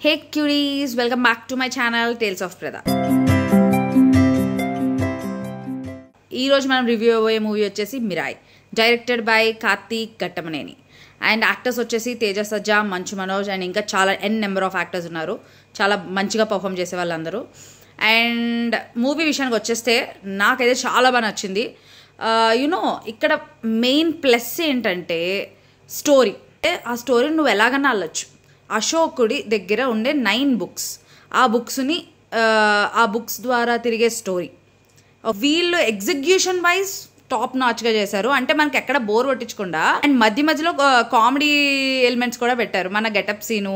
Hey cuties, welcome back to my channel Tales of Prada. ఈ రోజు మనం review అయ్యే మూవీ వచ్చేసి Mirai, directed by Karthik Ghattamaneni. And actors వచ్చేసి తేజ సజ్జా, మంచు మనోజ్ అండ్ ఇంకా చాలా నెంబర్ ఆఫ్ యాక్టర్స్ ఉన్నారు. చాలా మంచిగా పర్ఫామ్ చేసే వాళ్ళందరూ. అండ్ మూవీ విషయానికి వచ్చేస్తే నాకైతే చాలా బాగా నచ్చింది. ఇక్కడ మెయిన్ ప్లస్ ఏంటంటే స్టోరీ. ఆ స్టోరీని నువ్వు ఎలాగన్నా అల్లొచ్చు. అశోకుడి దగ్గర ఉండే 9 బుక్స్, ఆ బుక్స్ ద్వారా తిరిగే స్టోరీ. వీళ్ళు ఎగ్జిక్యూషన్ వైజ్ టాప్ నాచ్గా చేశారు. అంటే మనకి ఎక్కడ బోర్ కొట్టించకుండా అండ్ మధ్యలో కామెడీ ఎలిమెంట్స్ కూడా పెట్టారు. మన గెటప్ సీను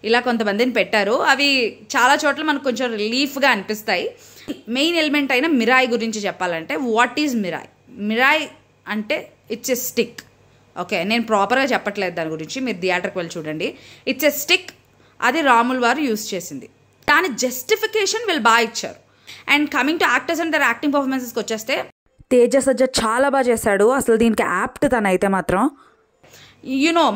ఇలా కొంతమందిని పెట్టారు. అవి చాలా చోట్ల మనకు కొంచెం రిలీఫ్గా అనిపిస్తాయి. మెయిన్ ఎలిమెంట్ అయిన మిరాయ్ గురించి చెప్పాలంటే, వాట్ ఈజ్ మిరాయ్? మిరాయ్ అంటే ఇట్స్ ఎ స్టిక్. ఓకే, నేను ప్రాపర్గా చెప్పట్లేదు దాని గురించి, మీరు థియేటర్కి వెళ్ళి చూడండి. It's a stick. అది రాములు వారు యూజ్ చేసింది. దాని జస్టిఫికేషన్ వీళ్ళు బాగా ఇచ్చారు. And coming to actors and their acting పర్ఫార్మెన్సెస్కి వచ్చేస్తే, తేజ సజ్జా చాలా బాగా చేశాడు. అసలు దీనికి యాప్ట్ తనైతే మాత్రం.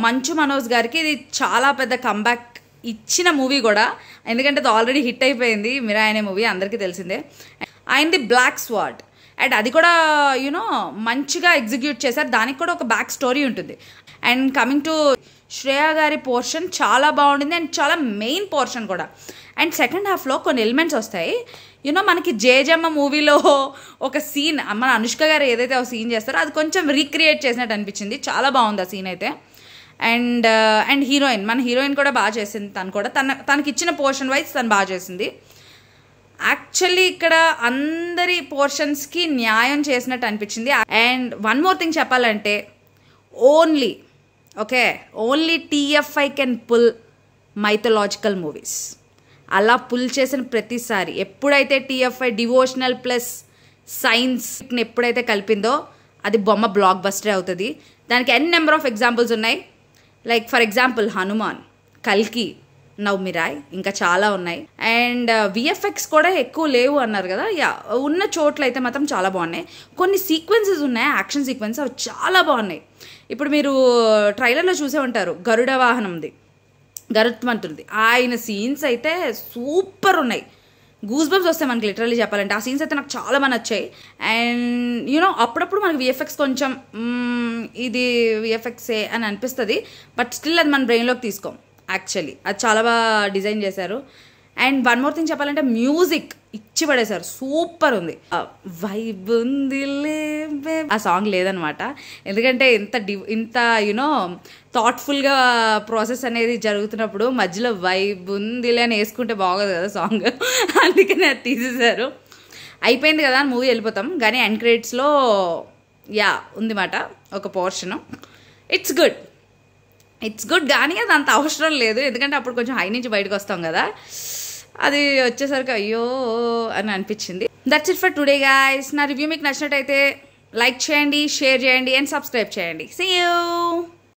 మంచు మనోజ్ గారికి ఇది చాలా పెద్ద కంబ్యాక్ ఇచ్చిన మూవీ కూడా. ఎందుకంటే అది ఆల్రెడీ హిట్ అయిపోయింది మిరాయ్ అనే మూవీ, అందరికీ తెలిసిందే. ఆయనది బ్లాక్ స్వార్డ్. అండ్ అది కూడా మంచిగా ఎగ్జిక్యూట్ చేశారు. దానికి కూడా ఒక బ్యాక్ స్టోరీ ఉంటుంది. అండ్ కమింగ్ టు శ్రేయ గారి పోర్షన్ చాలా బాగుండింది. అండ్ చాలా మెయిన్ పోర్షన్ కూడా. అండ్ సెకండ్ హాఫ్లో కొన్ని ఎలిమెంట్స్ వస్తాయి. మనకి జేజమ్మ మూవీలో ఒక సీన్, మన అనుష్క గారు ఏదైతే ఒక సీన్ చేస్తారో అది కొంచెం రీక్రియేట్ చేసినట్టు అనిపించింది. చాలా బాగుంది ఆ సీన్ అయితే. అండ్ మన హీరోయిన్ కూడా బాగా చేసింది. తను కూడా తనకి ఇచ్చిన పోర్షన్ వైజ్ తను బాగా చేసింది. యాక్చువల్లీ ఇక్కడ అందరి పోర్షన్స్కి న్యాయం చేసినట్టు అనిపించింది. అండ్ వన్ మోర్ థింగ్ చెప్పాలంటే, only TFI can pull mythological movies. అలా పుల్ చేసిన ప్రతిసారి ఎప్పుడైతే TFI డివోషనల్ ప్లస్ సైన్స్ని ఎప్పుడైతే కలిపిందో అది బొమ్మ బ్లాక్ బస్టరే అవుతుంది. దానికి నెంబర్ ఆఫ్ ఎగ్జాంపుల్స్ ఉన్నాయి. లైక్ ఫర్ ఎగ్జాంపుల్ హనుమాన్, కల్కి, నవ్ మిరాయ్, ఇంకా చాలా ఉన్నాయి. అండ్ VFX కూడా ఎక్కువ లేవు అన్నారు కదా. ఉన్న చోట్ల అయితే మాత్రం చాలా బాగున్నాయి. కొన్ని సీక్వెన్సెస్ ఉన్నాయి, యాక్షన్ సీక్వెన్స్, అవి చాలా బాగున్నాయి. ఇప్పుడు మీరు ట్రైలర్లో చూసే ఉంటారు, గరుడ వాహనంది, గరుత్మంతుడిది. ఆయన సీన్స్ అయితే సూపర్ ఉన్నాయి. గూస్ బంప్స్ వస్తాయి మనకి లిటరల్లీ చెప్పాలంటే. ఆ సీన్స్ అయితే నాకు చాలా బాగా నచ్చాయి. అండ్ అప్పుడప్పుడు మనకి VFX కొంచెం ఇది VFXే అని అనిపిస్తుంది. బట్ స్టిల్ అది మన బ్రెయిన్లోకి తీసుకోం. యాక్చువల్లీ అది చాలా బాగా డిజైన్ చేశారు. అండ్ వన్ మోర్ థింగ్ చెప్పాలంటే, మ్యూజిక్ ఇచ్చి పడేశారు. సూపర్ ఉంది. వైబ్ ఉంది ఆ సాంగ్ లేదనమాట. ఎందుకంటే ఇంత థాట్ఫుల్గా ప్రాసెస్ అనేది జరుగుతున్నప్పుడు మధ్యలో వైబ్ ఉందిలే అని వేసుకుంటే బాగోదు కదా సాంగ్. అందుకని అది తీసేశారు. అయిపోయింది కదా అని మూవీ వెళ్ళిపోతాం. కానీ ఎండ్ క్రెడిట్స్లో ఉంది మాట ఒక పోర్షను. ఇట్స్ గుడ్ కానీ అది అంత అవసరం లేదు. ఎందుకంటే అప్పుడు కొంచెం హై నుంచి బయటకు వస్తాం కదా, అది వచ్చేసరికి అయ్యో అని అనిపించింది. That's it for today guys. నా రివ్యూ మీకు నచ్చినట్టయితే లైక్ చేయండి, షేర్ చేయండి అండ్ సబ్స్క్రైబ్ చేయండి. See you.